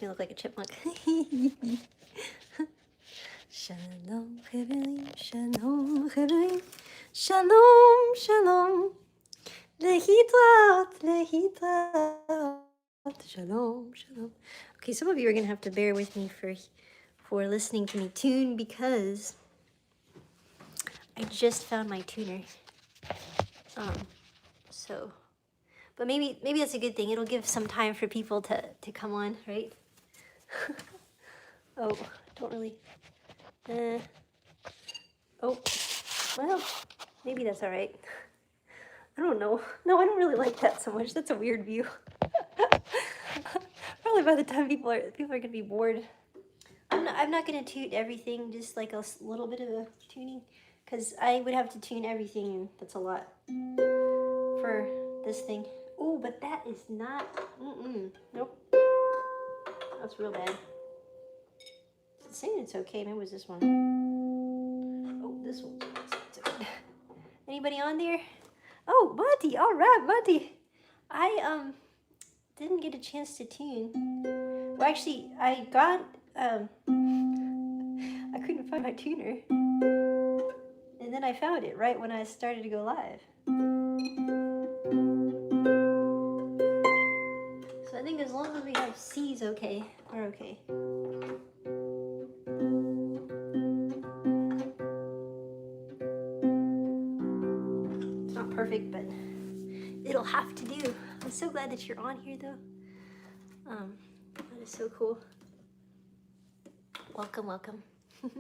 me look like a chipmunk. Shalom, Cheverim, Shalom, Cheverim, Shalom, Shalom, Lehitrat, Lehitrat, Shalom, Shalom. Okay, some of you are gonna have to bear with me for listening to me tune because I just found my tuner. So, but maybe that's a good thing. It'll give some time for people to come on, right? Oh, don't really. Oh, well, maybe that's all right. I don't know. No, I don't really like that so much. That's a weird view. Probably by the time people are gonna be bored. I'm not gonna tune everything. Just like a little bit of a tuning, because I would have to tune everything, and that's a lot for this thing. Oh, but that is not. Nope. That's real bad. It's saying it's okay. Maybe it was this one. Oh, this one's good. Anybody on there? Oh, Monty. All right, Monty. I didn't get a chance to tune. Well, actually, I got I couldn't find my tuner, and then I found it right when I started to go live. So I think as long as we have C's okay, we're okay. It's not perfect, but it'll have to do. I'm so glad that you're on here, though. That is so cool. Welcome, welcome. Looks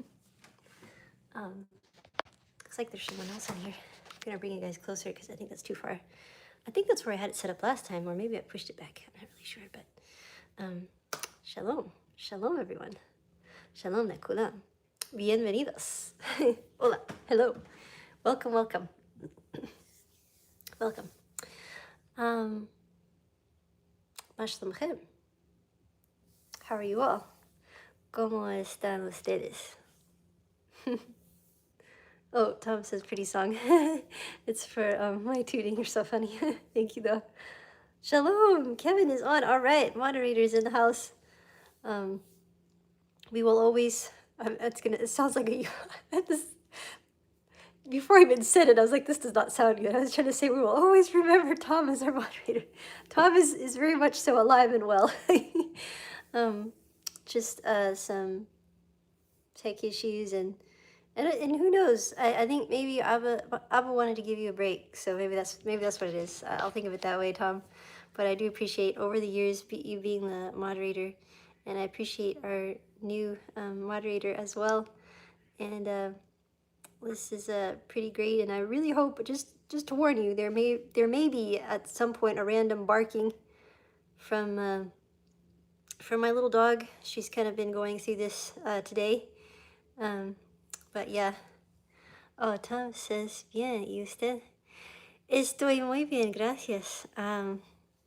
like there's someone else on here. I'm gonna bring you guys closer because I think that's too far. I think that's where I had it set up last time, or maybe I pushed it back. I'm not really sure, but shalom, shalom, everyone. Shalom, nekulam. Bienvenidos. Hola, hello. Welcome, welcome. Welcome. מה שלומכם? How are you all? ¿Cómo están ustedes? Oh, Tom says pretty song. It's for my tuning. You're so funny. Thank you, though. Shalom. Kevin is on. All right. Moderators in the house. We will always. It sounds like this. Before I even said it, I was like, this does not sound good. I was trying to say we will always remember Tom as our moderator. Tom is very much so alive and well. Just some tech issues and who knows? I think maybe Abba wanted to give you a break, so maybe that's what it is. I'll think of it that way, Tom. But I do appreciate over the years you being the moderator, and I appreciate our new moderator as well. And this is pretty great, and I really hope just to warn you, there may be at some point a random barking from my little dog. She's kind of been going through this today. But yeah. Oh, Tom says, bien, ¿y usted? Estoy muy bien, gracias.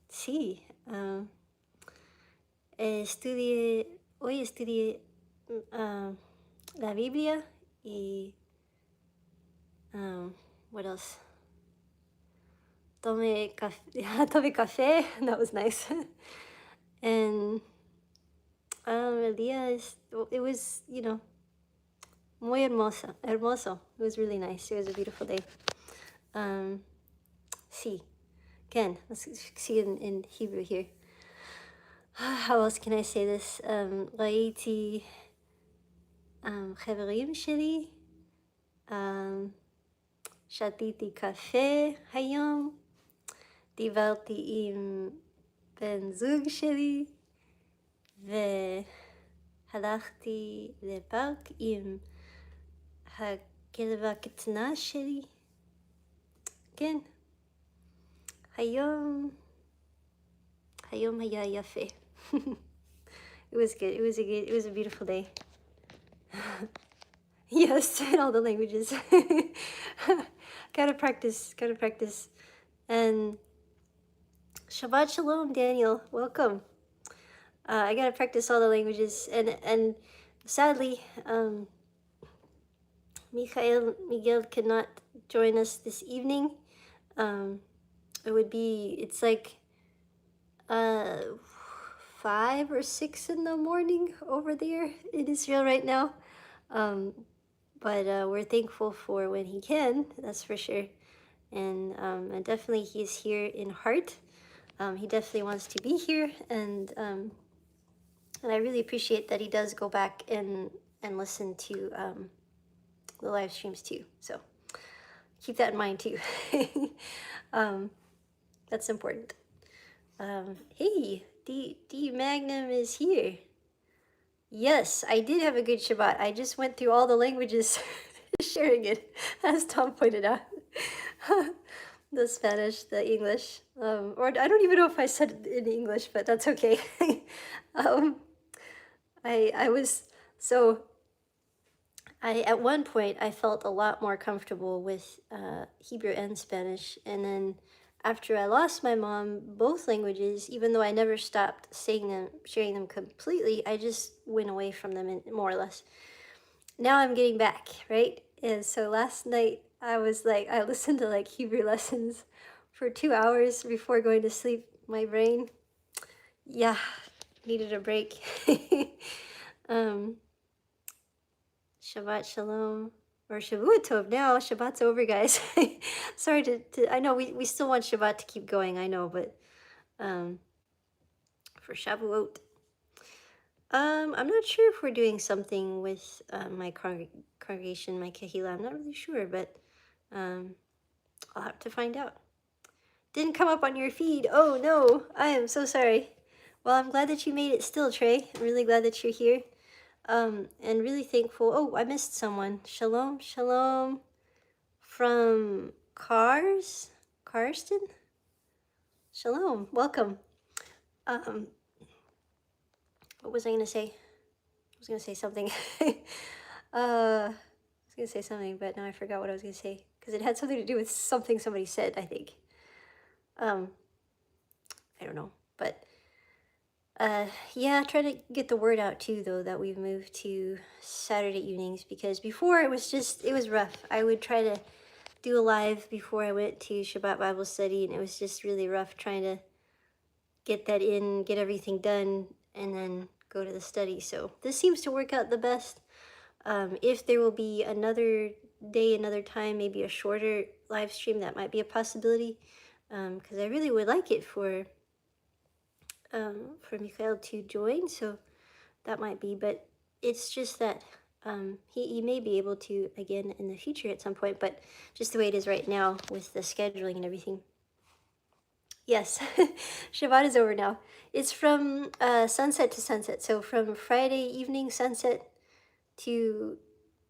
Sí. Hoy estudié la Biblia y what else? Tomé café. That was nice. And el día it was, muy hermoso. It was really nice. It was a beautiful day. Sí. Again, let's see in Hebrew here. How else can I say this? ראיתי חברים שלי. שתיתי קפה היום. דיברתי עם בן זוג שלי. והלכתי לפארק עם הכלבה הקטנה שלי. כן. היום היה יפה. It was good. It was a beautiful day. Yes, in all the languages. Gotta practice. And Shabbat Shalom, Daniel. Welcome. I gotta practice all the languages, and sadly, Miguel cannot join us this evening. It's like 5 5 or 6 in the morning over there in Israel right now. Um, but we're thankful for when he can, that's for sure. And definitely he's here in heart. He definitely wants to be here, and I really appreciate that he does go back and listen to the live streams too. So keep that in mind too. um, that's important. Hey, D Magnum is here. Yes, I did have a good Shabbat. I just went through all the languages sharing it, as Tom pointed out. The Spanish, the English, or I don't even know if I said it in English, but that's okay. um, I was, so at one point I felt a lot more comfortable with Hebrew and Spanish, and then after I lost my mom, both languages, even though I never stopped saying them, sharing them completely, I just went away from them, more or less. Now I'm getting back, right? And so last night I was like, I listened to like Hebrew lessons for 2 hours before going to sleep. My brain, yeah, needed a break. Shabbat Shalom, or Shavua Tov now. Shabbat's over, guys. Sorry I know we still want Shabbat to keep going, I know, but for Shavuot, I'm not sure if we're doing something with my congregation, my Kehillah. I'm not really sure, but I'll have to find out. Didn't come up on your feed. Oh no, I am so sorry. Well, I'm glad that you made it still, Trey. I'm really glad that you're here. And really thankful. Oh, I missed someone. Shalom, shalom from Karsten? Shalom, welcome. What was I gonna say? I was gonna say something. I was gonna say something, but now I forgot what I was gonna say because it had something to do with something somebody said, I think. I don't know, but yeah, try to get the word out too, though, that we've moved to Saturday evenings, because before it was rough. I would try to do a live before I went to Shabbat Bible study, and it was just really rough trying to get that in, get everything done, and then go to the study. So this seems to work out the best. If there will be another day, another time, maybe a shorter live stream, that might be a possibility, because I really would like it for Mikhail to join, so that might be, but it's just that he may be able to again in the future at some point, but just the way it is right now with the scheduling and everything. Yes, Shabbat is over now. It's from sunset to sunset, so from Friday evening sunset to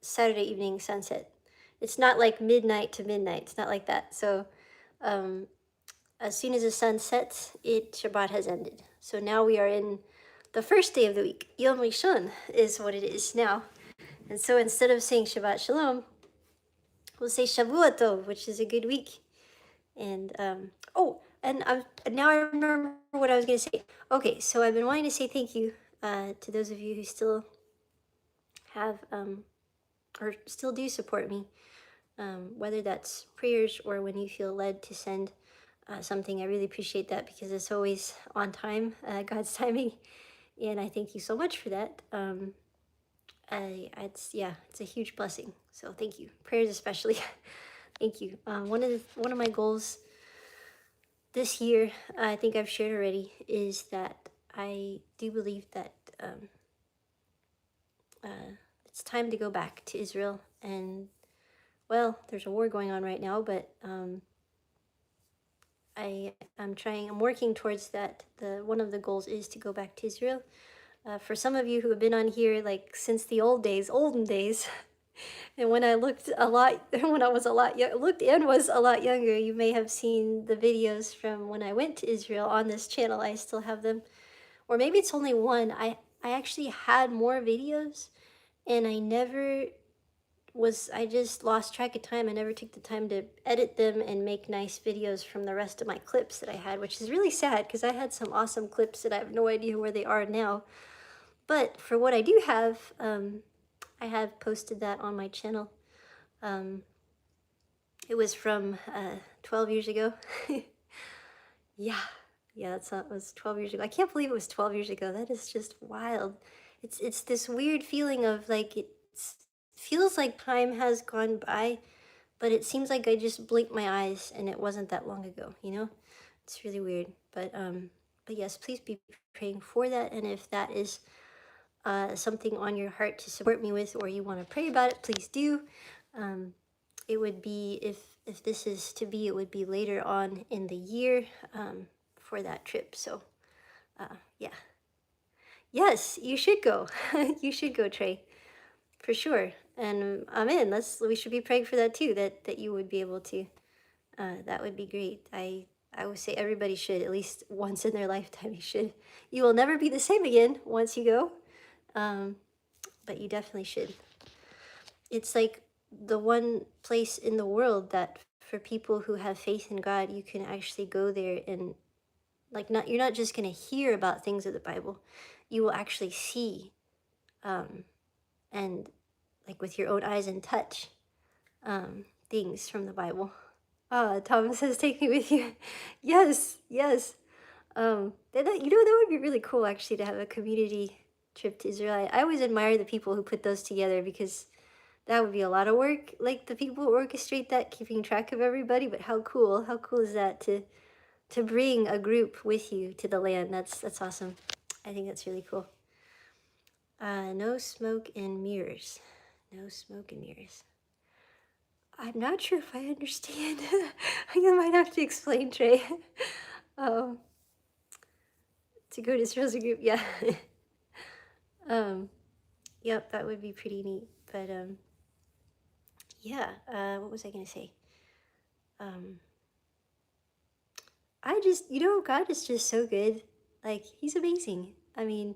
Saturday evening sunset. It's not like midnight to midnight. It's not like that. So as soon as the sun sets, Shabbat has ended. So now we are in the first day of the week. Yom Rishon is what it is now. And so instead of saying Shabbat Shalom, we'll say Shavua Tov, which is a good week. And now I remember what I was going to say. Okay, so I've been wanting to say thank you to those of you who still have or still do support me, whether that's prayers or when you feel led to send something. I really appreciate that because it's always on time, God's timing, and I thank you so much for that. It's a huge blessing. So thank you, prayers especially. Thank you. One of my goals this year, I think I've shared already, is that I do believe that it's time to go back to Israel. And well, there's a war going on right now, but I'm working towards that. One of the goals is to go back to Israel. For some of you who have been on here like since the olden days, and when I looked when I was a lot younger, you may have seen the videos from when I went to Israel on this channel. I still have them, or maybe it's only one. I actually had more videos, and I just lost track of time. I never took the time to edit them and make nice videos from the rest of my clips that I had, which is really sad because I had some awesome clips that I have no idea where they are now. But for what I do have, I have posted that on my channel. It was from 12 years ago. Yeah, Yeah, that's not, it was 12 years ago. I can't believe it was 12 years ago. That is just wild. It's this weird feeling of like feels like time has gone by, but it seems like I just blinked my eyes and it wasn't that long ago, you know? It's really weird. But yes, please be praying for that, and if that is something on your heart to support me with, or you want to pray about it, please do. Um, it would be, if this is to be, it would be later on in the year, for that trip. So yeah, yes, you should go. You should go, Trey, for sure. And I'm in. We should be praying for that too. That you would be able to. That would be great. I would say everybody should, at least once in their lifetime. You should. You will never be the same again once you go. Um, but you definitely should. It's like the one place in the world that for people who have faith in God, you can actually go there and, like, not, you're not just going to hear about things of the Bible, you will actually see, um, and like with your own eyes and touch, things from the Bible. Thomas says, "Take me with you." Yes, yes. That would be really cool actually to have a community trip to Israel. I always admire the people who put those together, because that would be a lot of work. Like the people who orchestrate that, keeping track of everybody. But how cool! How cool is that to bring a group with you to the land? That's awesome. I think that's really cool. No smoke and mirrors. No smoke and mirrors. I'm not sure if I understand. I might have to explain, Trey. um, to go to Israel's a group, yeah. um, yep, that would be pretty neat. But yeah. What was I gonna say? Um, I just, God is just so good. Like, He's amazing. I mean,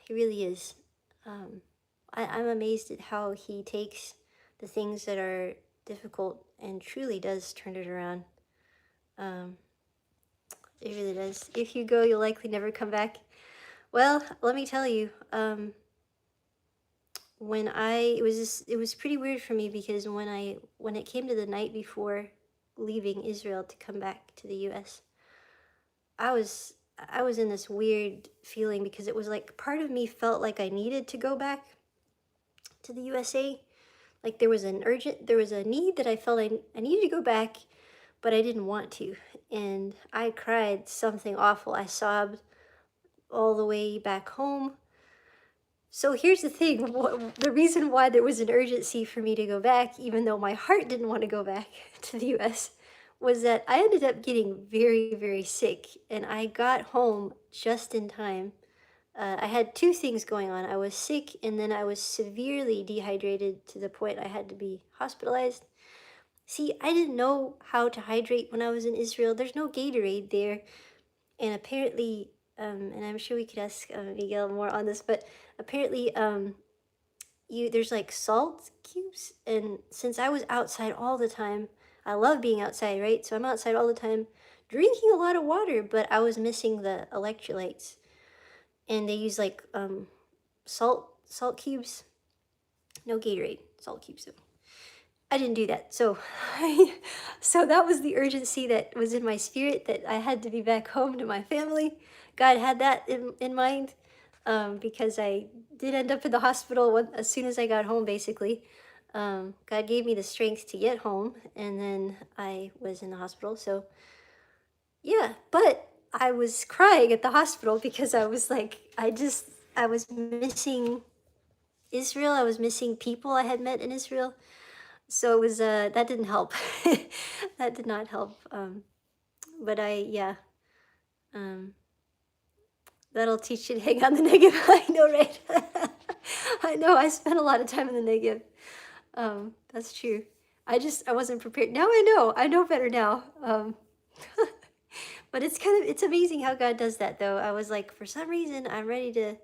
He really is. Um, I'm amazed at how He takes the things that are difficult and truly does turn it around. Um, it really does. If you go, you'll likely never come back. Well, let me tell you, it was pretty weird for me, because when it came to the night before leaving Israel to come back to the U.S., I was I was in this weird feeling, because it was like part of me felt like I needed to go back to the USA. Like there was a need that I felt I needed to go back, but I didn't want to. And I cried something awful. I sobbed all the way back home. So here's the thing, the reason why there was an urgency for me to go back, even though my heart didn't want to go back to the US, was that I ended up getting very, very sick. And I got home just in time. I had two things going on. I was sick, and then I was severely dehydrated to the point I had to be hospitalized. See, I didn't know how to hydrate when I was in Israel. There's no Gatorade there. And apparently, and I'm sure we could ask Miguel more on this, but apparently, there's like salt cubes, and since I was outside all the time, I love being outside, right? So I'm outside all the time, drinking a lot of water, but I was missing the electrolytes, and they use like salt cubes, no Gatorade, salt cubes. So I didn't do that. So so that was the urgency that was in my spirit, that I had to be back home to my family. God had that in mind, because I did end up in the hospital as soon as I got home, basically. God gave me the strength to get home, and then I was in the hospital. So yeah, but I was crying at the hospital, because I was like, I was missing Israel. I was missing people I had met in Israel. So it was, that didn't help. That did not help. But yeah, um, that'll teach you to hang on the negative. I know, right? I know, I spent a lot of time in the negative. That's true. I wasn't prepared. Now I know better now. But it's amazing how God does that, though. I was like, for some reason, I'm ready to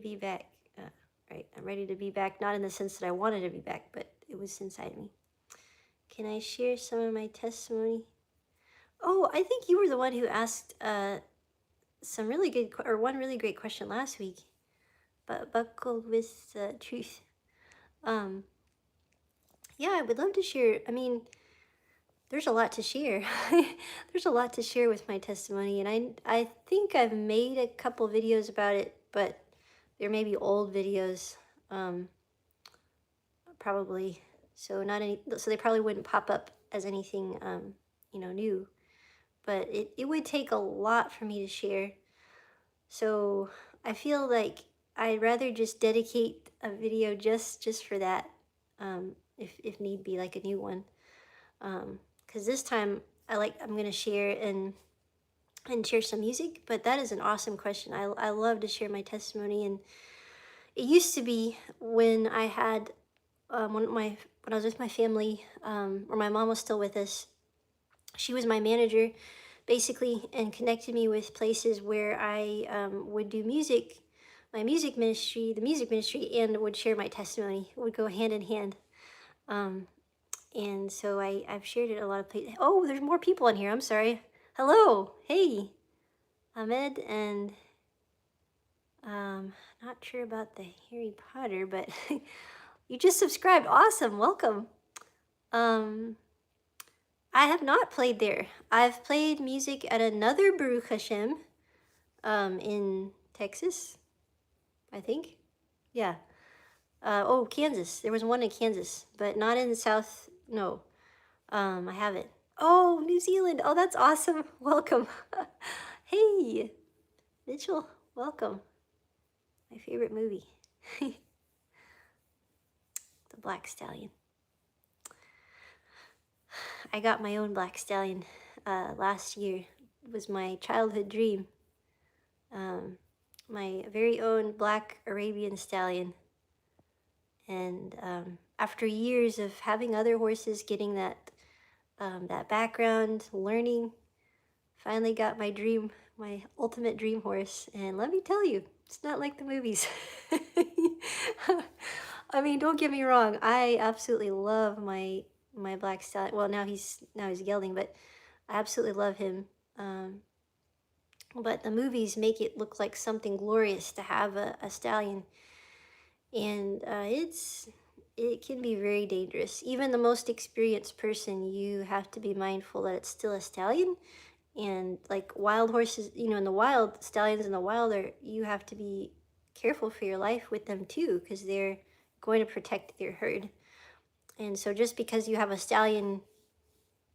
be back. Right, I'm ready to be back, not in the sense that I wanted to be back, but it was inside me. Can I share some of my testimony? Oh, I think you were the one who asked some really good, or one really great question last week, but buckled with truth. Yeah, I would love to share. I mean, there's a lot to share. There's a lot to share with my testimony, and I think I've made a couple videos about it, but there may be old videos, um, probably. So not any. So they probably wouldn't pop up as anything, new. But it would take a lot for me to share. So I feel like I'd rather just dedicate a video just for that, if need be, like a new one. Because this time I'm gonna share and share some music. But that is an awesome question. I love to share my testimony, and it used to be when I had when I was with my family, or my mom was still with us. She was my manager, basically, and connected me with places where I would do music, my music ministry, the music ministry, and would share my testimony. It would go hand in hand. Um, and so I've shared it a lot of places. Oh, there's more people in here. I'm sorry. Hello. Hey, Ahmed, and not sure about the Harry Potter, but you just subscribed. Awesome. Welcome. Um, I have not played there. I've played music at another Baruch Hashem, in Texas, I think. Yeah. Oh, Kansas. There was one in Kansas, but not in the South. No, I haven't. Oh, New Zealand. Oh, that's awesome. Welcome. Hey, Mitchell. Welcome. My favorite movie, The Black Stallion. I got my own Black Stallion last year. It was my childhood dream. My very own black Arabian stallion. And after years of having other horses, getting that background, learning, finally got my dream, my ultimate dream horse. And let me tell you, it's not like the movies. I mean, don't get me wrong. I absolutely love my black stallion. Well, now he's gelding, but I absolutely love him. But the movies make it look like something glorious to have a stallion, and it can be very dangerous. Even the most experienced person, you have to be mindful that it's still a stallion. And like wild horses, in the wild, stallions in the wild, you have to be careful for your life with them too, because they're going to protect their herd. And so just because you have a stallion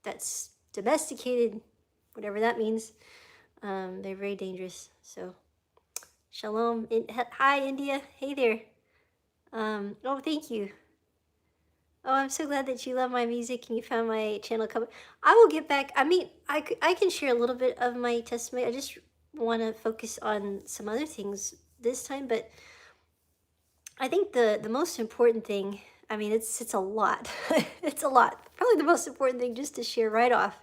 that's domesticated, whatever that means, they're very dangerous. So shalom. Hi, India. Hey there. Oh, thank you. Oh, I'm so glad that you love my music and you found my channel. I will get back. I mean, I can share a little bit of my testimony. I just want to focus on some other things this time. But I think the most important thing, I mean, it's a lot. It's a lot. Probably the most important thing, just to share right off,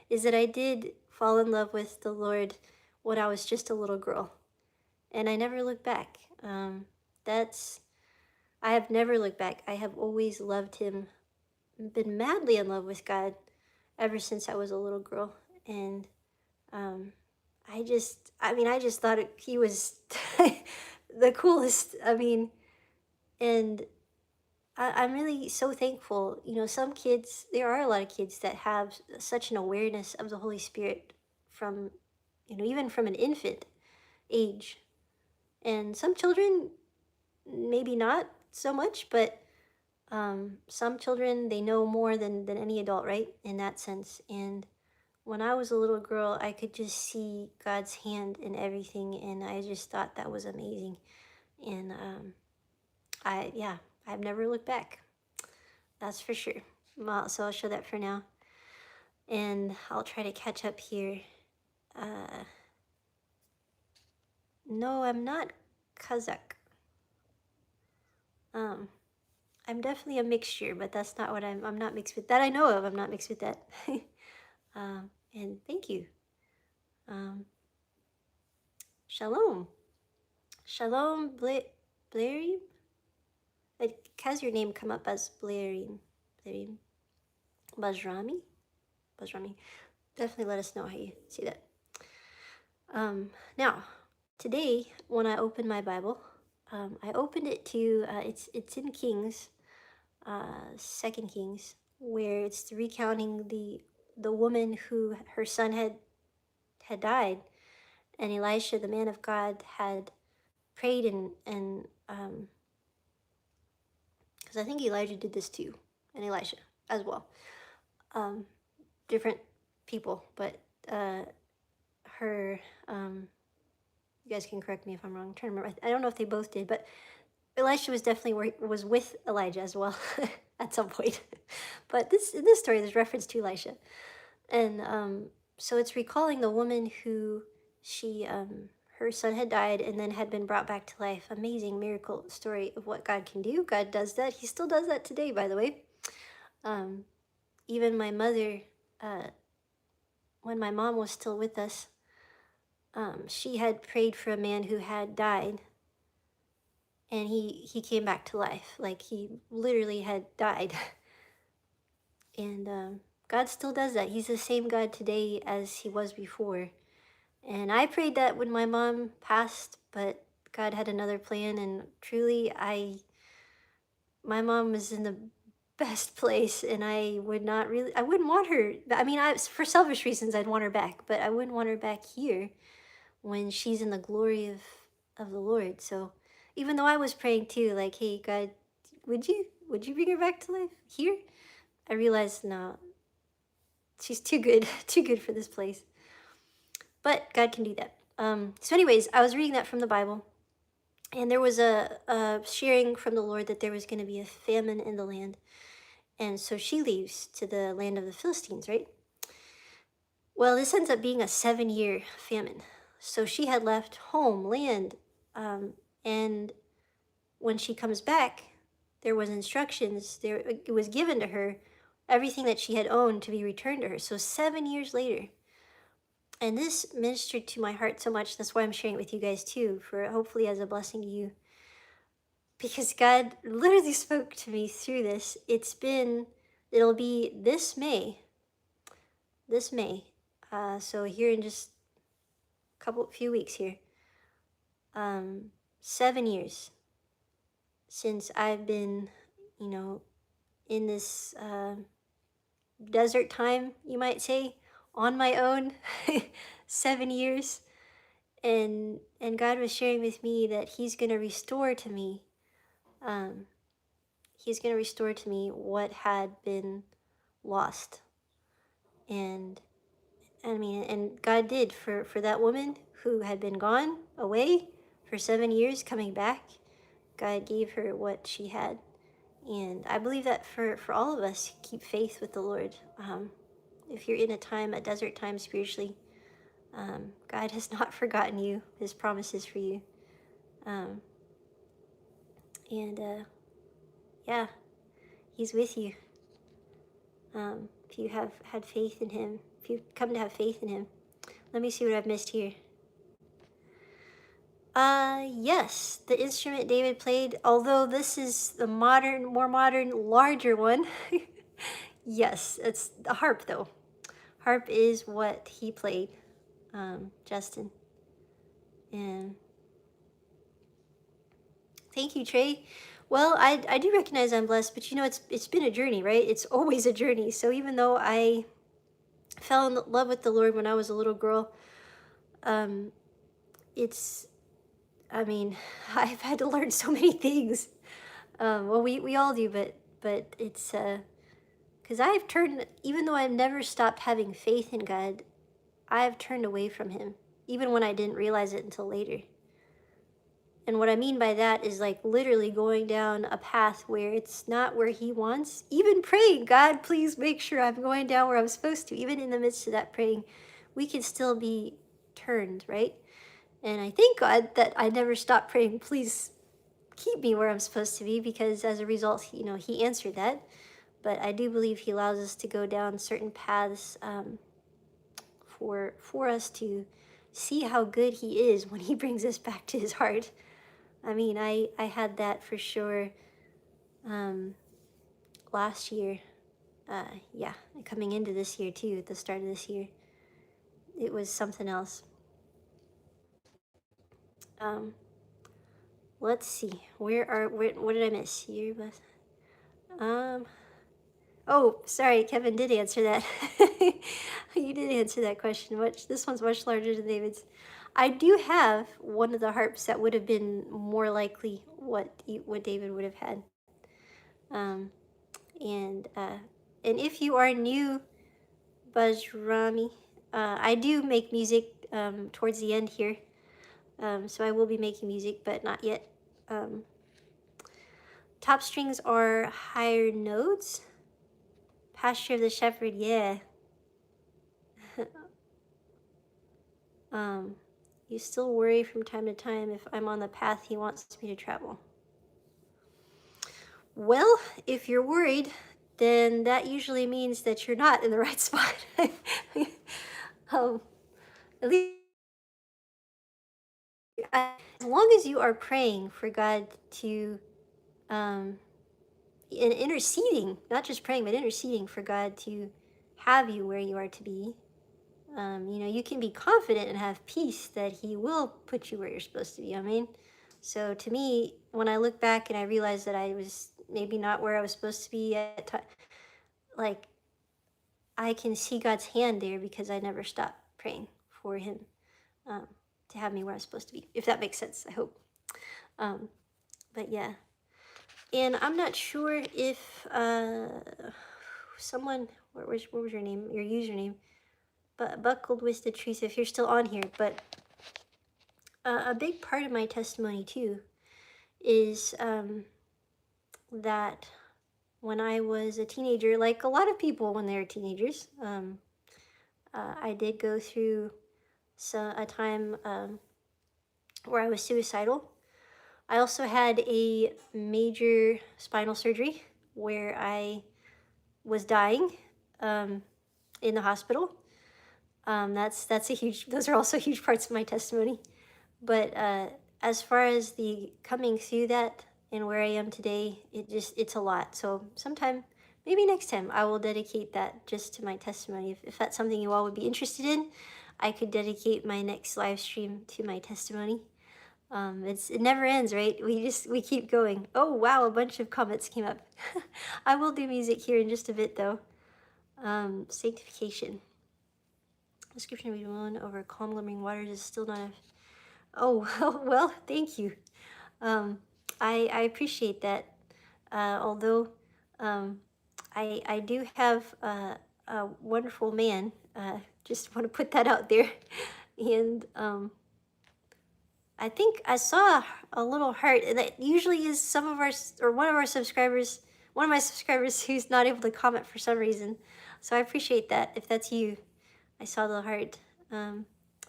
is that I did fall in love with the Lord when I was just a little girl. And I never looked back. I have never looked back. I have always loved him, been madly in love with God ever since I was a little girl. And I just thought he was the coolest. I mean, and I'm really so thankful. Some kids, there are a lot of kids that have such an awareness of the Holy Spirit from, even from an infant age. And some children, maybe not so much, but some children, they know more than any adult, right? In that sense. And when I was a little girl, I could just see God's hand in everything, and I just thought that was amazing. And I've never looked back. That's for sure. Well, so I'll show that for now, and I'll try to catch up here. No, I'm not Kazakh. I'm definitely a mixture, but that's not what I'm not mixed with. That I know of. I'm not mixed with that. And thank you. Shalom. Shalom, Blairim? Has your name come up as Blairim? Blairim? Bajrami? Bajrami. Definitely let us know how you say that. Now, today, when I opened my Bible, I opened it to, it's in Kings, 2 Kings. where it's recounting the woman who her son had died, and Elisha, the man of God, had prayed and because I think Elijah did this too, and Elisha as well. Um, Different people, but her you guys can correct me if I'm wrong. I'm trying to remember. I don't know if they both did, but Elisha was definitely was with Elijah as well at some point. But in this story, there's reference to Elisha, and so it's recalling the woman who she her son had died and then had been brought back to life. Amazing miracle story of what God can do. God does that. He still does that today, by the way. Um, Even my mother, when my mom was still with us, she had prayed for a man who had died, and he came back to life. Like, he literally had died. And God still does that. He's the same God today as he was before. And I prayed that when my mom passed, but God had another plan. And truly, my mom was in the best place, and I wouldn't want her. I mean, for selfish reasons, I'd want her back, but I wouldn't want her back here when she's in the glory of the Lord. So even though I was praying too, like, hey God, would you bring her back to life here? I realized, no, she's too good, too good for this place. But God can do that. So anyways, I was reading that from the Bible, and there was a sharing from the Lord that there was going to be a famine in the land. And so she leaves to the land of the Philistines, right? Well, this ends up being a 7-year famine. So she had left home, land, and when she comes back, there was instructions, it was given to her, everything that she had owned to be returned to her. So 7 years later. And this ministered to my heart so much. That's why I'm sharing it with you guys too, for hopefully as a blessing to you. Because God literally spoke to me through this. It'll be this May. So here in just few weeks here. 7 years since I've been, in this desert time, you might say, on my own. 7 years. And God was sharing with me that he's going to restore to me. He's going to restore to me what had been lost. And I mean, and God did for that woman who had been gone away for 7 years, coming back. God gave her what she had. And I believe that for all of us, keep faith with the Lord. If you're in a desert time spiritually, God has not forgotten you, his promises for you. And yeah, he's with you. If you have had faith in him, if you've come to have faith in him. Let me see what I've missed here. Yes, the instrument David played, although this is the more modern, larger one. Yes, it's the harp though. Harp is what he played, Justin. And thank you, Trey. Well, I do recognize I'm blessed, but it's been a journey, right? It's always a journey. So even though I fell in love with the Lord when I was a little girl, I mean, I've had to learn so many things. Well, we all do, but it's because I've turned, even though I've never stopped having faith in God, I've turned away from him, even when I didn't realize it until later. And what I mean by that is like literally going down a path where it's not where he wants. Even praying, God, please make sure I'm going down where I'm supposed to. Even in the midst of that praying, we can still be turned, right? And I thank God that I never stopped praying, please keep me where I'm supposed to be, because as a result, he answered that. But I do believe he allows us to go down certain paths for us to see how good he is when he brings us back to his heart. I mean, I had that for sure last year. Yeah, coming into this year too, at the start of this year. It was something else. Let's see. What did I miss? Year, but Oh, sorry, Kevin did answer that. You did answer that question. This one's much larger than David's. I do have one of the harps that would have been more likely what David would have had. Um, and uh, and if you are new, Bajrami, I do make music towards the end here. So I will be making music, but not yet. Um, top strings are higher notes. Pasture of the shepherd, yeah. um, you still worry from time to time if I'm on the path he wants me to travel. Well, if you're worried, then that usually means that you're not in the right spot. um, at least as long as you are praying for God to, and interceding, not just praying, but interceding for God to have you where you are to be, you can be confident and have peace that He will put you where you're supposed to be. I mean, so to me, when I look back and I realize that I was maybe not where I was supposed to be like, I can see God's hand there because I never stopped praying for Him um, to have me where I'm supposed to be. If that makes sense, I hope. But yeah, and I'm not sure if someone, what was your name, your username, but buckled with the truth. If you're still on here, but a big part of my testimony too is that when I was a teenager, like a lot of people when they're teenagers, I did go through a time where I was suicidal. I also had a major spinal surgery where I was dying in the hospital. That's a huge. Those are also huge parts of my testimony. But as far as the coming through that and where I am today, it's a lot. So sometime, maybe next time, I will dedicate that just to my testimony. If that's something you all would be interested in, I could dedicate my next live stream to my testimony. It never ends, right? We keep going. Oh wow, a bunch of comments came up. I will do music here in just a bit though. Sanctification. Description of one over calm glimmering waters is still not. Oh well, thank you. I appreciate that. Although I do have a wonderful man. Just want to put that out there, and I think I saw a little heart. That usually is some of our or one of our subscribers, one of my subscribers who's not able to comment for some reason. So I appreciate that. If that's you, I saw the heart.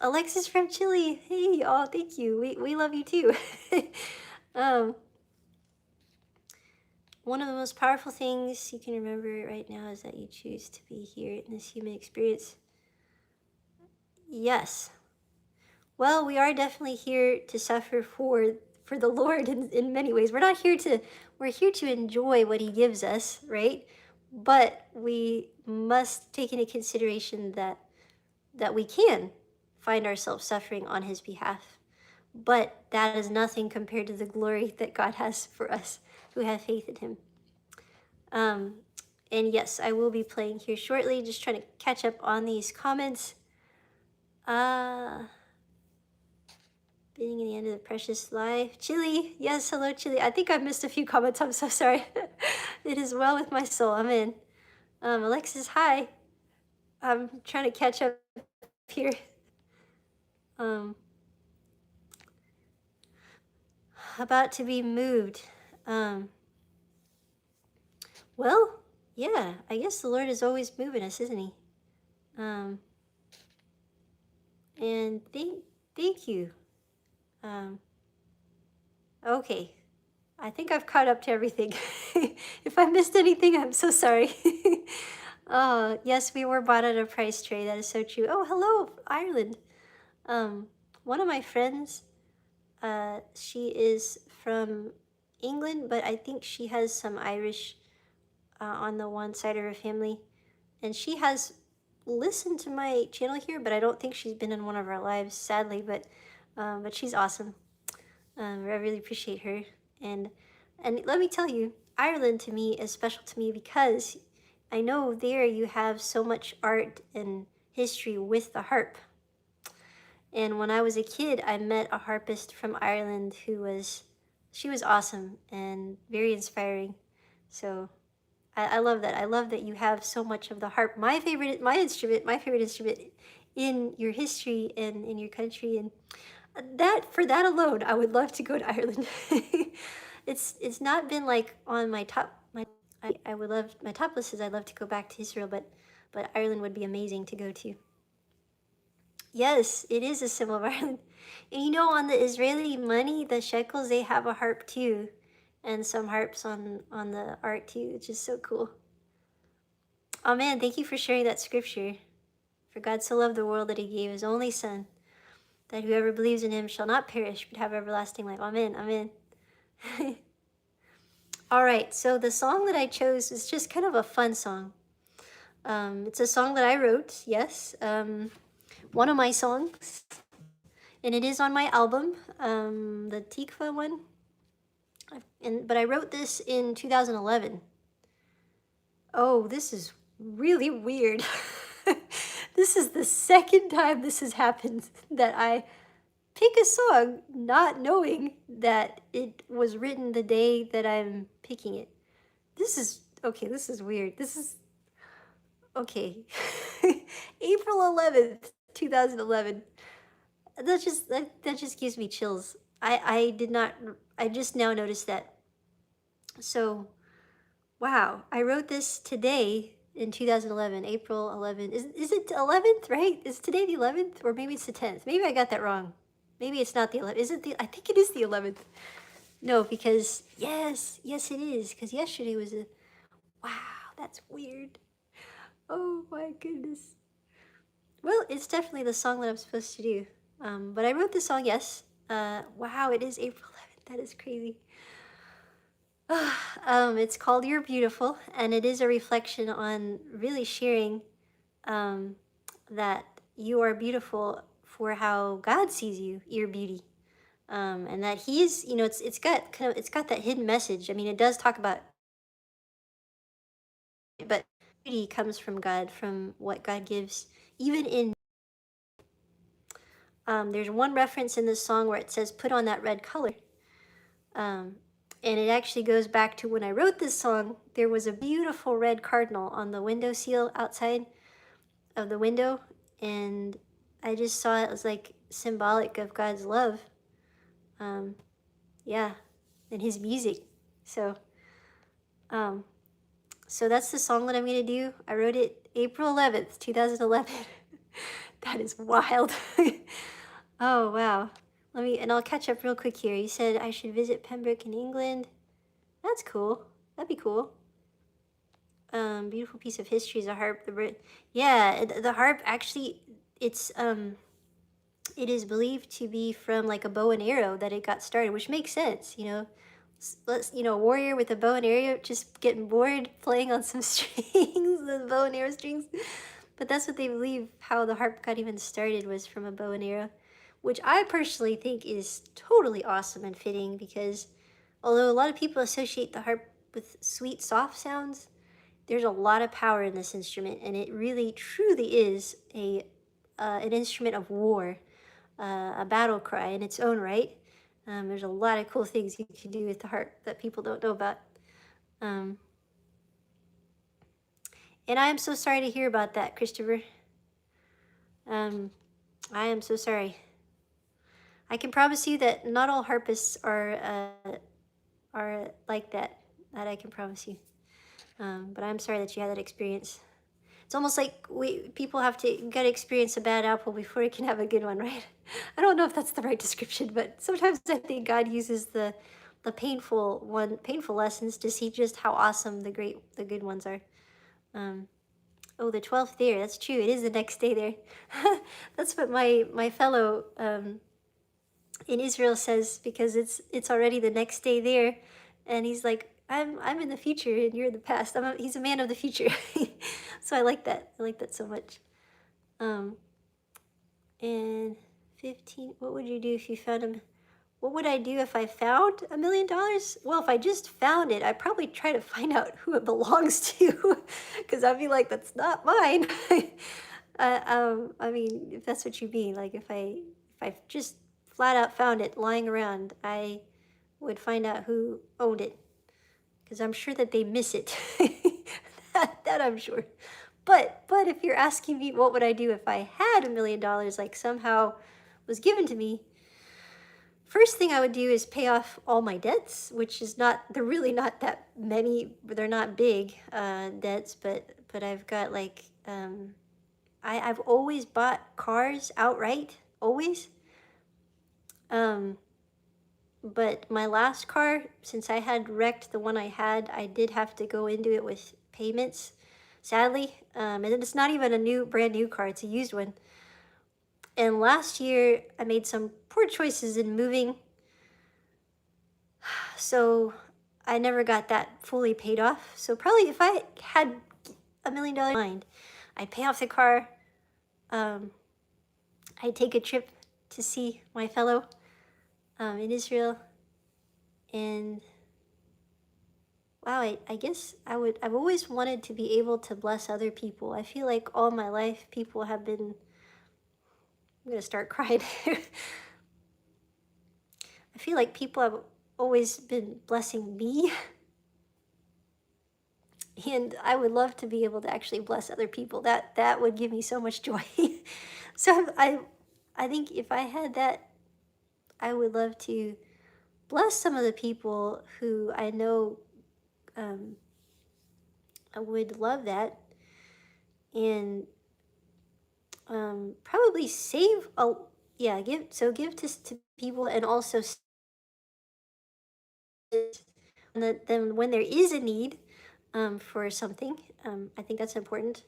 Alexis from Chile. Hey, oh, thank you. We love you too. um, one of the most powerful things you can remember right now is that you choose to be here in this human experience. Yes. Well, we are definitely here to suffer for the Lord in many ways. We're here to enjoy what He gives us, right? But we must take into consideration that we can find ourselves suffering on His behalf. But that is nothing compared to the glory that God has for us who have faith in Him. And yes, I will be playing here shortly, just trying to catch up on these comments. Being in the end of the precious life. Chili, yes, hello, Chili. I think I've missed a few comments. I'm so sorry. It is well with my soul. I'm in. Alexis, hi. I'm trying to catch up here. About to be moved. Well, yeah, I guess the Lord is always moving us, isn't He? And thank you. Okay, I think I've caught up to everything. If I missed anything, I'm so sorry. Yes, we were bought at a price, Trey. That is so true. Oh, hello, Ireland. One of my friends, she is from England, but I think she has some Irish on the one side of her family. And she has listened to my channel here, but I don't think she's been in one of our lives, sadly. But she's awesome. I really appreciate her. And let me tell you, Ireland to me is special to me because I know there you have so much art and history with the harp. And when I was a kid, I met a harpist from Ireland she was awesome and very inspiring. So I love that. I love that you have so much of the harp. My favorite instrument in your history and in your country. And for that alone, I would love to go to Ireland. It's not been like on my top, I would love, my top list is I'd love to go back to Israel, but Ireland would be amazing to go to. Yes, it is a symbol of Ireland. And you know, on the Israeli money, the shekels, they have a harp too. And some harps on the art too, which is so cool. Oh man, thank you for sharing that scripture. For God so loved the world that he gave his only son, that whoever believes in him shall not perish, but have everlasting life. Amen, amen. All right, so the song that I chose is just kind of a fun song. It's a song that I wrote, yes. One of my songs, and it is on my album, the Tikva one. But I wrote this in 2011. Oh, this is really weird. This is the second time this has happened that I pick a song not knowing that it was written the day that I'm picking it. This is weird. This is okay. April 11th, 2011. That just gives me chills. I did not I just now noticed that. So, wow, I wrote this today in 2011, April 11th. Is it 11th, right? Is today the 11th or maybe it's the 10th? Maybe I got that wrong. Maybe it's not the 11th. Is it the I think it is the 11th. No, because yes, it is because yesterday was a wow, that's weird. Oh my goodness. Well, it's definitely the song that I'm supposed to do. But I wrote the song, yes. Wow, it is April 11th. That is crazy. It's called You're Beautiful, and it is a reflection on really sharing that you are beautiful for how God sees you, your beauty. And that he's, it's got that hidden message. I mean, it does talk about it, but beauty comes from God, from what God gives, even in there's one reference in this song where it says, put on that red color. Um, and it actually goes back to when I wrote this song, there was a beautiful red cardinal on the window seal outside of the window. And I just saw it as like symbolic of God's love. Yeah, and his music. So, um, so that's the song that I'm going to do. I wrote it April 11th, 2011. That is wild. Oh, wow. And I'll catch up real quick here. You said I should visit Pembroke in England. That's cool. That'd be cool. Beautiful piece of history is a harp. Yeah, the harp actually, it is believed to be from like a bow and arrow that it got started, which makes sense, you know. A warrior with a bow and arrow just getting bored playing on some strings, the bow and arrow strings. But that's what they believe, how the harp got even started was from a bow and arrow, which I personally think is totally awesome and fitting because although a lot of people associate the harp with sweet, soft sounds, there's a lot of power in this instrument, and it really, truly is an instrument of war, a battle cry in its own right. There's a lot of cool things you can do with the harp that people don't know about. And I am so sorry to hear about that, Christopher. I am so sorry. I can promise you that not all harpists are like that. That I can promise you. But I'm sorry that you had that experience. It's almost like people have to gotta experience a bad apple before it can have a good one, right? I don't know if that's the right description, but sometimes I think God uses the painful lessons to see just how awesome the good ones are. Oh, the 12th there. That's true. It is the next day there. That's what my fellow in Israel says because it's already the next day there, and he's like, I'm in the future and you're in the past. He's a man of the future. So I like that. I like that so much. And 15. What would you do if you found him? what would I do if I found $1 million? Well, if I just found it, I'd probably try to find out who it belongs to, because I'd be like, that's not mine. I mean, if that's what you mean, like if I just flat out found it lying around, I would find out who owned it, because I'm sure that they miss it. that I'm sure. But if you're asking me what would I do if I had $1 million, like somehow was given to me, first thing I would do is pay off all my debts, which is not, they're really not that many, they're not big debts, but I've got like, I've always bought cars outright, always. But my last car, since I had wrecked the one I had, I did have to go into it with payments, sadly. And it's not even a brand new car, it's a used one. And last year, I made some poor choices in moving, so I never got that fully paid off. So probably if I had $1 million in mind, I'd pay off the car, I'd take a trip to see my fellow in Israel, and wow, I guess I've always wanted to be able to bless other people. I feel like all my life people have been, I'm gonna start crying. I feel like people have always been blessing me. And I would love to be able to actually bless other people. That would give me so much joy. So I think if I had that, I would love to bless some of the people who I know I would love that, and probably save give to people, and also then when there is a need for something, I think that's important.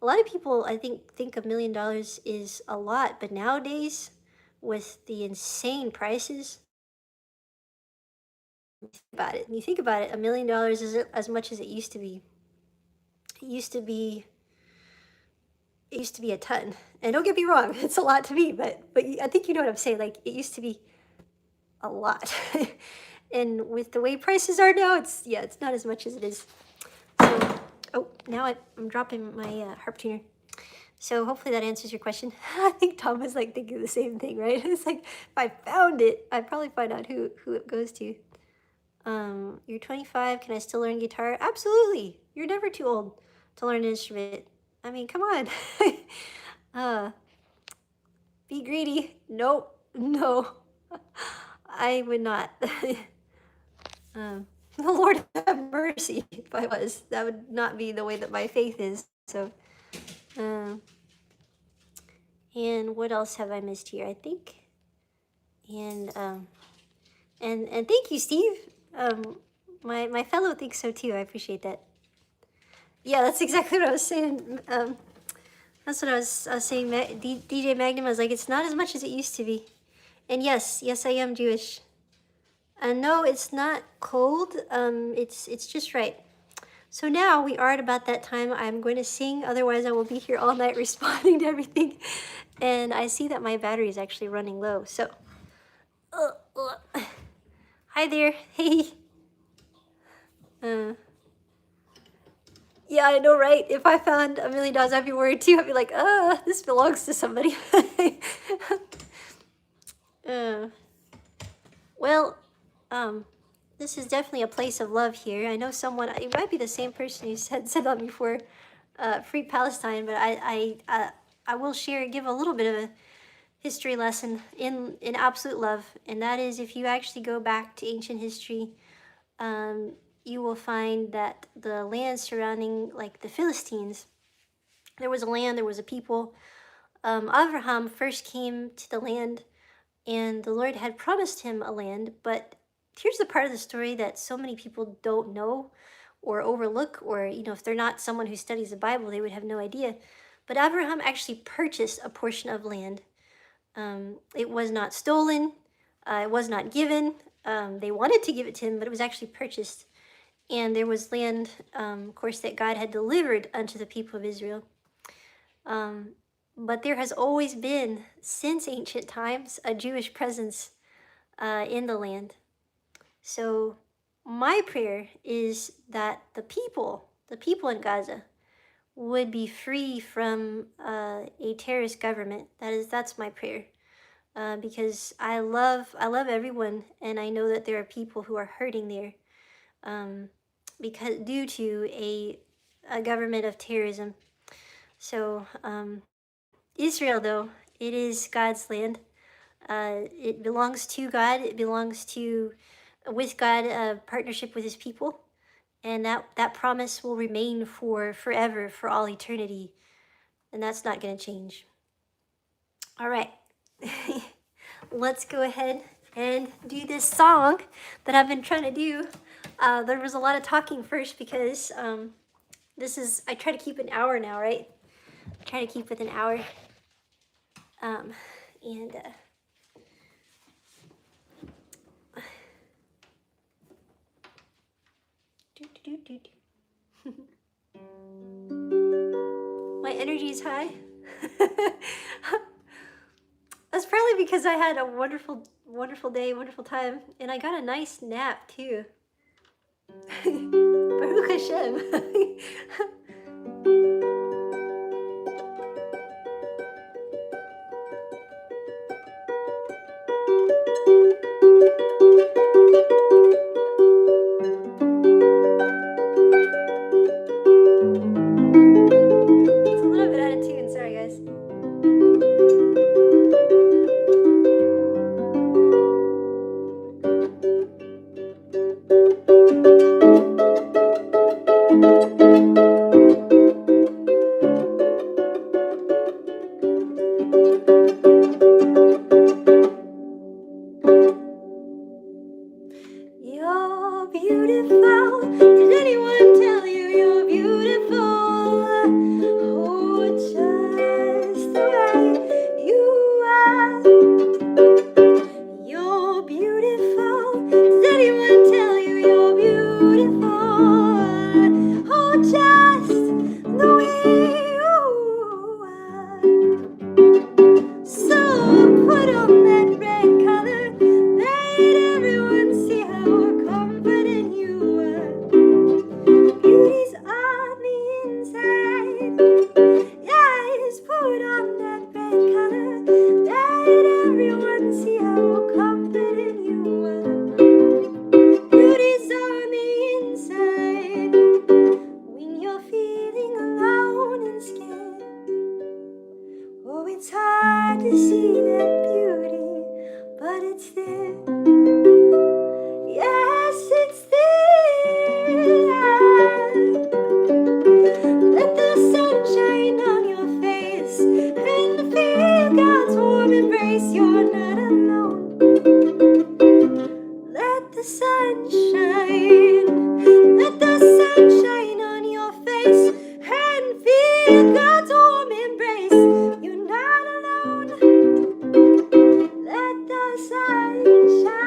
A lot of people, I think $1 million is a lot, but nowadays with the insane prices, about it, and you think about it, $1 million isn't as much as it used to be. It used to be a ton. And don't get me wrong, it's a lot to me, but I think you know what I'm saying. Like, it used to be a lot. And with the way prices are now, it's not as much as it is. So, oh, now I'm dropping my harp tuner. So hopefully that answers your question. I think Tom was like thinking the same thing, right? It's like, if I found it, I'd probably find out who it goes to. You're 25, can I still learn guitar? Absolutely. You're never too old to learn an instrument. I mean, come on. Be greedy. Nope. No. I would not. The Lord have mercy if I was. That would not be the way that my faith is. So, and what else have I missed here? I think, and thank you, Steve. My fellow thinks so too. I appreciate that. Yeah, that's exactly what I was saying. That's what I was saying. DJ Magnum, I was like, it's not as much as it used to be. And yes, I am Jewish. No, it's not cold. It's just right. So now we are at about that time. I'm going to sing, otherwise I will be here all night responding to everything. And I see that my battery is actually running low. So, hi there. Hey. Yeah, I know, right? If I found $1 million, I'd be worried too. I'd be like, this belongs to somebody. Well, this is definitely a place of love here. I know someone, it might be the same person who said that before, Free Palestine, but I will give a little bit of a history lesson in absolute love. And that is, if you actually go back to ancient history, you will find that the land surrounding, like the Philistines, there was a people. Abraham first came to the land, and the Lord had promised him a land, but here's the part of the story that so many people don't know or overlook, or, if they're not someone who studies the Bible, they would have no idea. But Abraham actually purchased a portion of land. It was not stolen. It was not given. They wanted to give it to him, but it was actually purchased. And there was land, of course, that God had delivered unto the people of Israel. But there has always been, since ancient times, a Jewish presence in the land. So my prayer is that the people in Gaza would be free from a terrorist government. That's my prayer, because I love everyone, and I know that there are people who are hurting there, because due to a government of terrorism. So Israel, though, it is God's land. It belongs to God. It belongs to, with God, partnership with His people, and that promise will remain for forever, for all eternity, and that's not going to change. All right, let's go ahead and do this song that I've been trying to do. There was a lot of talking first because I try to keep an hour now, right? I try to keep with an hour, and my energy is high. That's probably because I had a wonderful, wonderful day, wonderful time, and I got a nice nap too. Baruch Hashem. It's a little bit out of tune, sorry guys. You're beautiful. Did anyone tell you you're beautiful? Oh, just the way you are. You're beautiful. Did anyone tell you you're beautiful? Oh, just the way you are. So put on that red color. Let everyone see how confident you are. Beauty's on the inside. Yes, put on that red color. Let everyone see how confident you are. Beauty's on the inside. When you're feeling alone and scared, oh, it's hard to see that beauty, but it's there. Yes, it's there. Let the sun shine on your face and feel God's warm embrace. You're not alone. Let the sun shine. Let the sun shine on your face and feel God's warm embrace. You're not alone. Let the sun shine.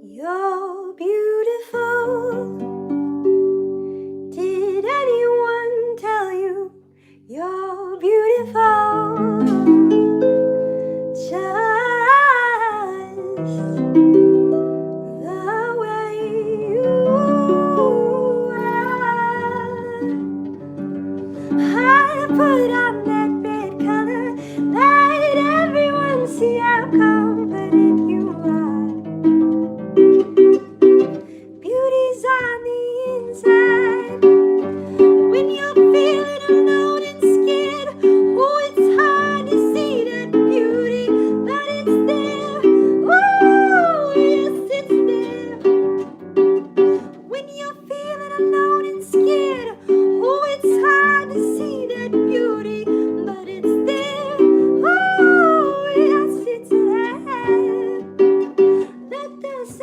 You're beautiful. Did anyone tell you you're beautiful? Just the way you are. I put on that red color. Let everyone see how confident you are.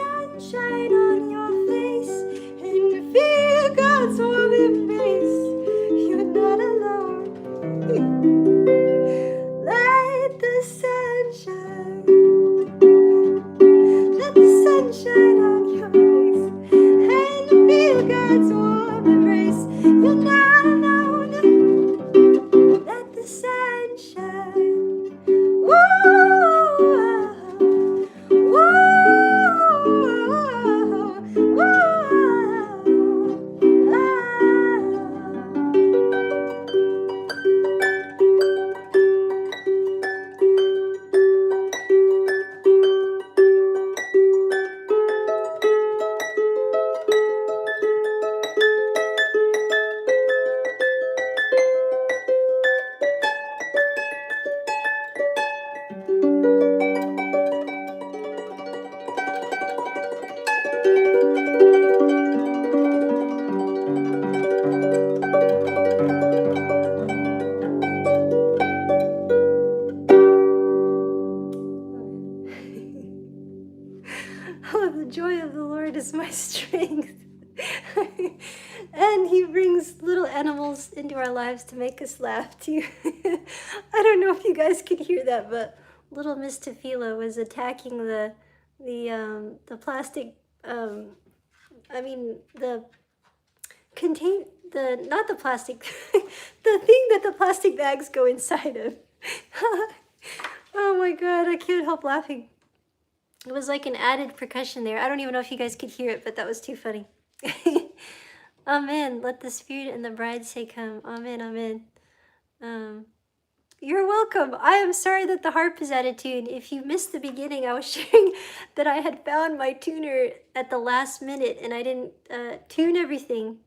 sunshine on your face and feel God's warm embrace. You're not alone. Let the sunshine, let the sunshine on your face and feel God's warm embrace. You're not alone. Let the sunshine. Oh, the joy of the Lord is my strength. And he brings little animals into our lives to make us laugh too. I don't know if you guys could hear that, but little Miss Tefila was attacking the plastic, the contain, the, not the plastic, the thing that the plastic bags go inside of. Oh my God, I can't help laughing. It was like an added percussion there. I don't even know if you guys could hear it, but that was too funny. Amen. Let the Spirit and the bride say come. Amen, amen. You're welcome. I am sorry that the harp is out of tune. If you missed the beginning, I was sharing that I had found my tuner at the last minute and I didn't tune everything.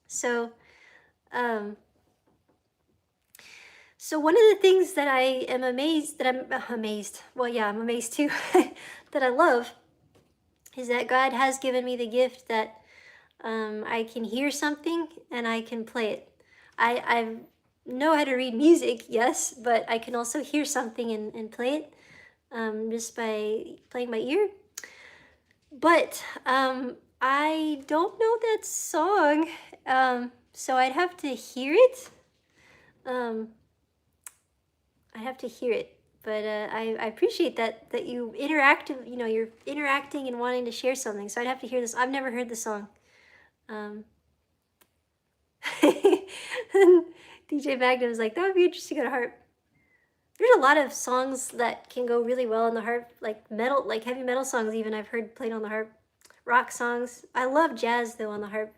So one of the things that I am amazed, I'm amazed too, that I love, is that God has given me the gift that I can hear something and I can play it. I know how to read music, yes, but I can also hear something and play it just by playing my ear. But I don't know that song, so I'd have to hear it. I have to hear it, but I appreciate that you interact. You're interacting and wanting to share something. So I'd have to hear this. I've never heard the song. DJ Magnum was like, that would be interesting on a harp. There's a lot of songs that can go really well on the harp, like metal, like heavy metal songs. Even I've heard played on the harp. Rock songs. I love jazz though on the harp.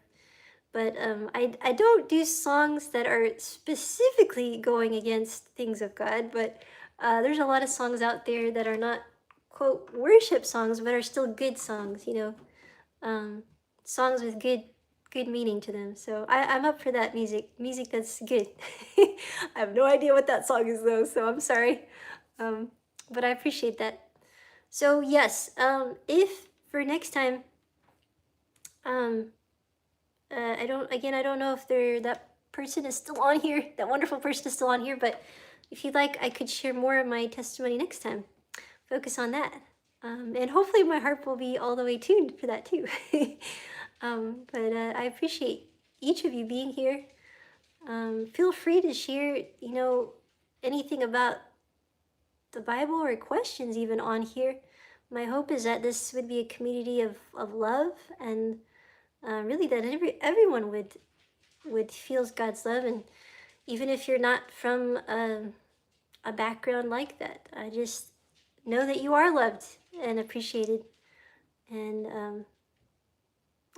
But I don't do songs that are specifically going against things of God, but there's a lot of songs out there that are not, quote, worship songs, but are still good songs, songs with good meaning to them. So I'm up for that music that's good. I have no idea what that song is though, so I'm sorry. But I appreciate that. So yes, if for next time, I don't know if that person is still on here, that wonderful person is still on here, but if you'd like, I could share more of my testimony next time. Focus on that. And hopefully my harp will be all the way tuned for that too. But I appreciate each of you being here. Feel free to share, anything about the Bible or questions even on here. My hope is that this would be a community of love and really that everyone would feel God's love, and even if you're not from a background like that, I just know that you are loved and appreciated, and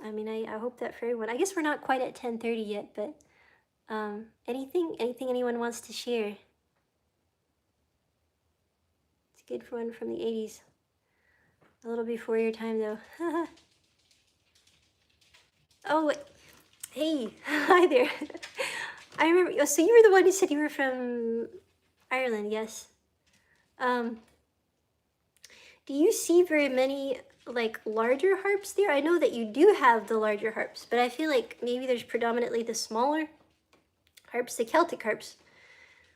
I hope that for everyone. I guess we're not quite at 10:30 yet, but anything anyone wants to share? It's a good one from the 80s, a little before your time though. Oh, hey, hi there. I remember, so you were the one who said you were from Ireland, yes? Do you see very many, like, larger harps there? I know that you do have the larger harps, but I feel like maybe there's predominantly the smaller harps, the Celtic harps,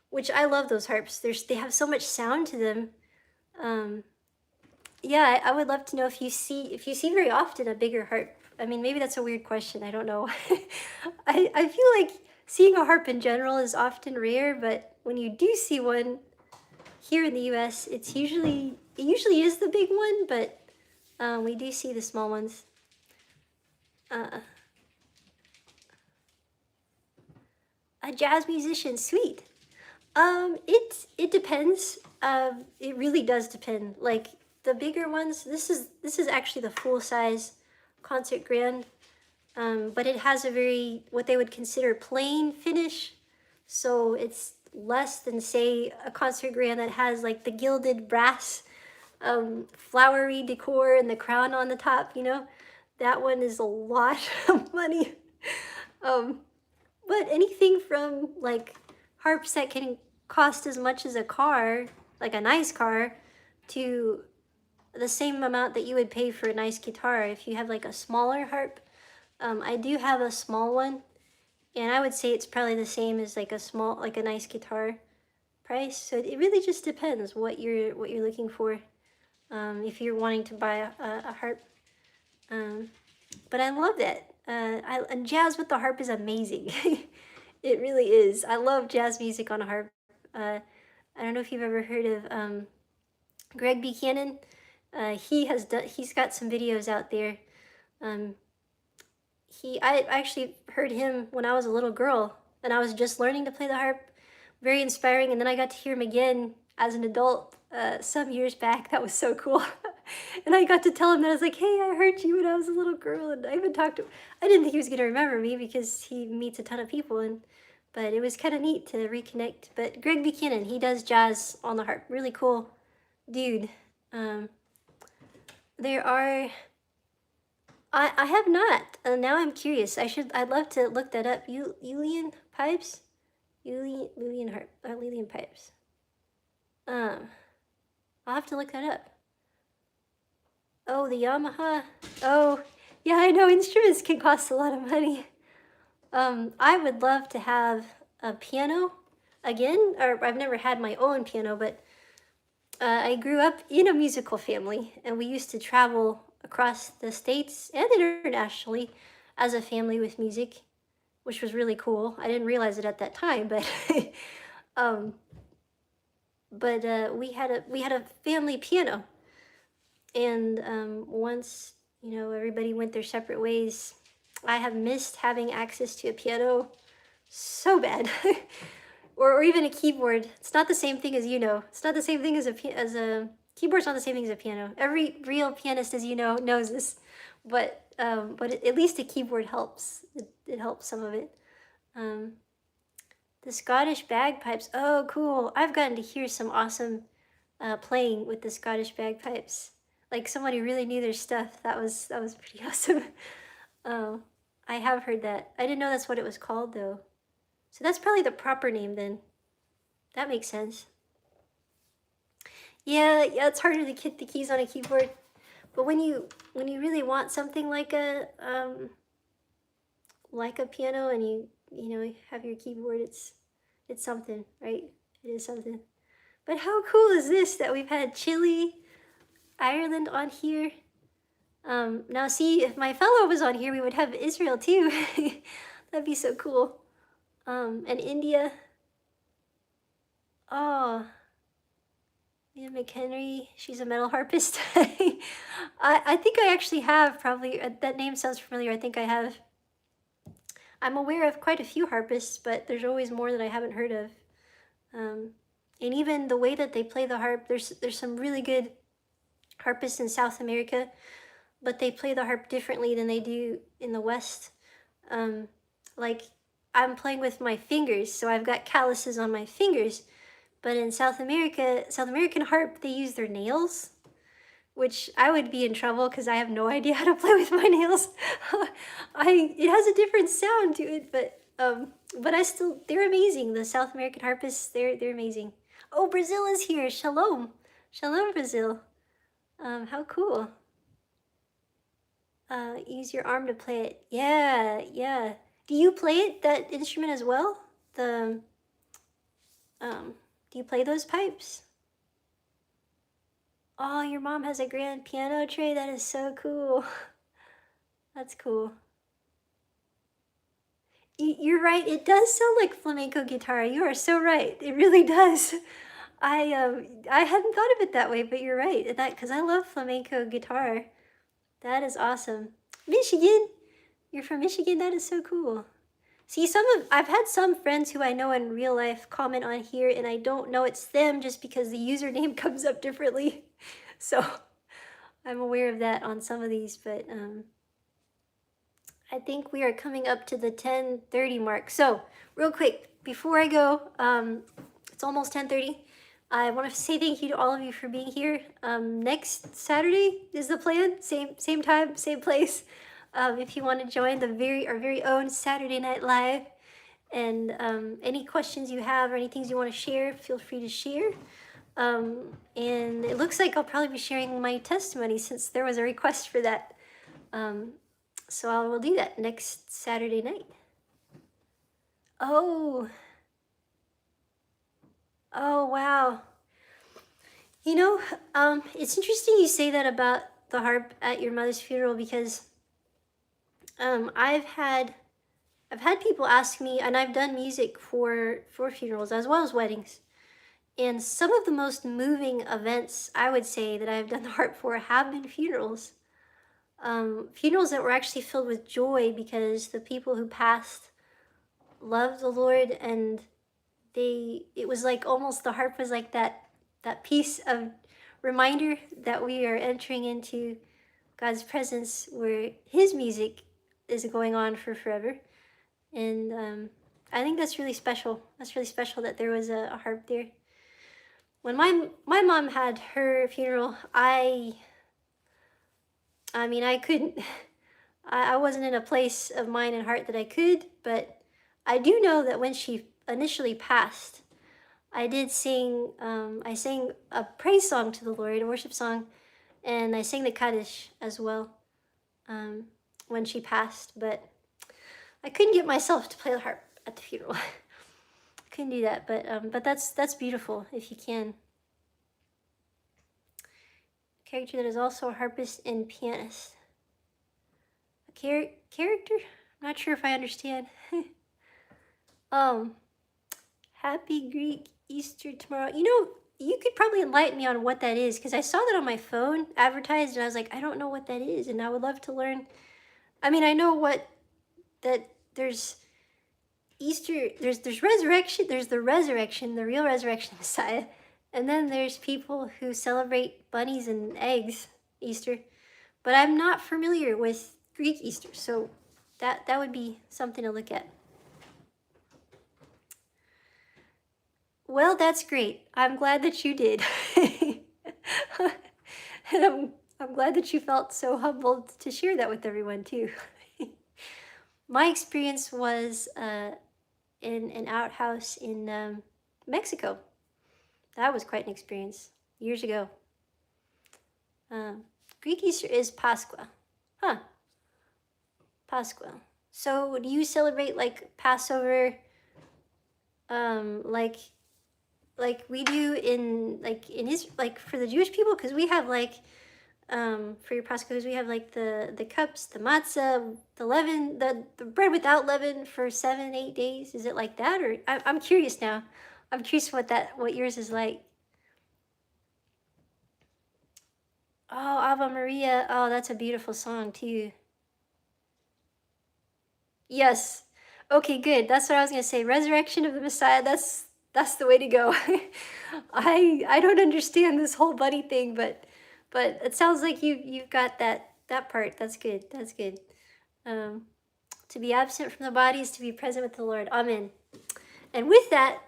which I love those harps. They have so much sound to them. Yeah, I would love to know if you see very often a bigger harp. I mean, maybe that's a weird question. I don't know. I feel like seeing a harp in general is often rare, but when you do see one here in the U.S., it usually is the big one, but we do see the small ones. Uh, a jazz musician, sweet. It depends. It really does depend. Like the bigger ones, this is actually the full size concert grand. But it has a very what they would consider plain finish, so it's less than say a concert grand that has like the gilded brass, flowery decor and the crown on the top. That one is a lot of money. Um, but anything from like harps that can cost as much as a car, like a nice car, to the same amount that you would pay for a nice guitar if you have like a smaller harp. I do have a small one, and I would say it's probably the same as like a nice guitar price. So it really just depends what you're looking for. If you're wanting to buy a harp. Um, but I love that. And jazz with the harp is amazing. It really is. I love jazz music on a harp. I don't know if you've ever heard of Greg Buchanan. He's got some videos out there. Um, I actually heard him when I was a little girl, and I was just learning to play the harp. Very inspiring. And then I got to hear him again as an adult some years back. That was so cool. And I got to tell him that I was like, hey, I heard you when I was a little girl. And I even talked to him. I didn't think he was going to remember me because he meets a ton of people. But it was kind of neat to reconnect. But Greg Buchanan, he does jazz on the harp. Really cool dude. There are... I have not. Now I'm curious. I'd love to look that up. Uilleann pipes? Uilleann harp. Uilleann pipes. I'll have to look that up. Oh, the Yamaha. Oh, yeah, I know instruments can cost a lot of money. I would love to have a piano again, or I've never had my own piano, but I grew up in a musical family, and we used to travel across the states and internationally as a family with music, which was really cool. I didn't realize it at that time, but um, we had a family piano, and once everybody went their separate ways, I have missed having access to a piano so bad. or even a keyboard. It's not the same thing as It's not the same thing as a keyboard's not the same thing as a piano. Every real pianist, as you know, knows this. But at least a keyboard helps. It helps some of it. The Scottish bagpipes. Oh, cool! I've gotten to hear some awesome playing with the Scottish bagpipes. Like someone who really knew their stuff. That was pretty awesome. I have heard that. I didn't know that's what it was called though. So that's probably the proper name then. That makes sense. Yeah, it's harder to hit the keys on a keyboard. But when you really want something like a piano, and you have your keyboard, it's something, right? It is something. But how cool is this that we've had Chile, Ireland on here? Now see, if my fellow was on here, we would have Israel too. That'd be so cool. And India. Oh, Mia McHenry, she's a metal harpist. I think I actually have probably, that name sounds familiar. I think I have. I'm aware of quite a few harpists, but there's always more that I haven't heard of. And even the way that they play the harp, there's some really good harpists in South America, but they play the harp differently than they do in the West. Like I'm playing with my fingers, so I've got calluses on my fingers. But in South American harp, they use their nails, which I would be in trouble because I have no idea how to play with my nails. It has a different sound to it, but they're amazing. The South American harpists, they're amazing. Oh, Brazil is here. Shalom, shalom, Brazil. How cool. Use your arm to play it. Yeah. Do you play it, that instrument as well? Do you play those pipes? Oh, your mom has a grand piano tray? That is so cool. That's cool. You're right. It does sound like flamenco guitar. You are so right. It really does. I hadn't thought of it that way, but you're right. That because I love flamenco guitar. That is awesome. Michigan. You're from Michigan. That is so cool. See, I've had some friends who I know in real life comment on here, and I don't know it's them just because the username comes up differently. So I'm aware of that on some of these, but I think we are coming up to the 10:30 mark. So real quick, before I go, it's almost 10:30. I want to say thank you to all of you for being here. Next Saturday is the plan. Same time, same place. If you want to join our very own Saturday Night Live, and any questions you have or any things you want to share, feel free to share. And it looks like I'll probably be sharing my testimony since there was a request for that. So I will do that next Saturday night. Oh, wow. You know, it's interesting you say that about the harp at your mother's funeral because I've had people ask me, and I've done music for funerals as well as weddings. And some of the most moving events I would say that I've done the harp for have been funerals. Funerals that were actually filled with joy because the people who passed loved the Lord, and it was like almost the harp was like that piece of reminder that we are entering into God's presence where his music is going on for forever. And I think that's really special. That's really special that there was a harp there. When my mom had her funeral, I mean, I couldn't, I wasn't in a place of mind and heart that I could, but I do know that when she initially passed, I sang a praise song to the Lord, a worship song, and I sang the Kaddish as well when she passed, but I couldn't get myself to play the harp at the funeral. Couldn't do that, but that's beautiful if you can. Character that is also a harpist and pianist. A character? I'm not sure if I understand. Happy Greek Easter tomorrow. You know, you could probably enlighten me on what that is because I saw that on my phone advertised and I was like, I don't know what that is, and I would love to learn. I mean, I know that there's Easter, there's resurrection, there's the resurrection, the real resurrection of Messiah. And then there's people who celebrate bunnies and eggs Easter, but I'm not familiar with Greek Easter, so that would be something to look at. Well, that's great. I'm glad that you did. And I'm glad that you felt so humbled to share that with everyone too. My experience was in an outhouse in Mexico. That was quite an experience years ago. Greek Easter is Pascua. Huh. Pascua. So do you celebrate like Passover like we do like for the Jewish people? Because we have like for your Pascas, we have like the cups, the matzah, the leaven, the bread without leaven for 7-8 days. Is it like that? Or I'm curious now. I'm curious what yours is like. Oh, Ave Maria. Oh, that's a beautiful song too. Yes. Okay, good. That's what I was gonna say. Resurrection of the Messiah. That's the way to go. I don't understand this whole buddy thing, but it sounds like you've got that part. That's good. That's good. To be absent from the body is to be present with the Lord. Amen. And with that,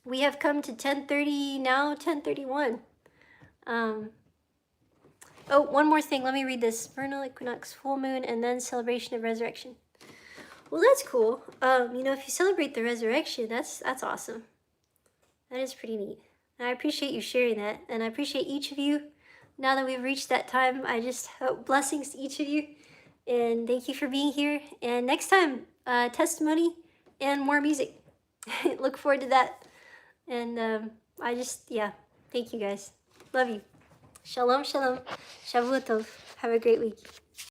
we have come to 10:30 now, 10:31. Oh, one more thing. Let me read this. Vernal equinox, full moon, and then celebration of resurrection. Well, that's cool. You know, if you celebrate the resurrection, that's awesome. That is pretty neat. And I appreciate you sharing that. And I appreciate each of you. Now that we've reached that time, I just hope blessings to each of you. And thank you for being here. And next time, testimony and more music. Look forward to that. And thank you guys. Love you. Shalom, shalom. Shavua tov. Have a great week.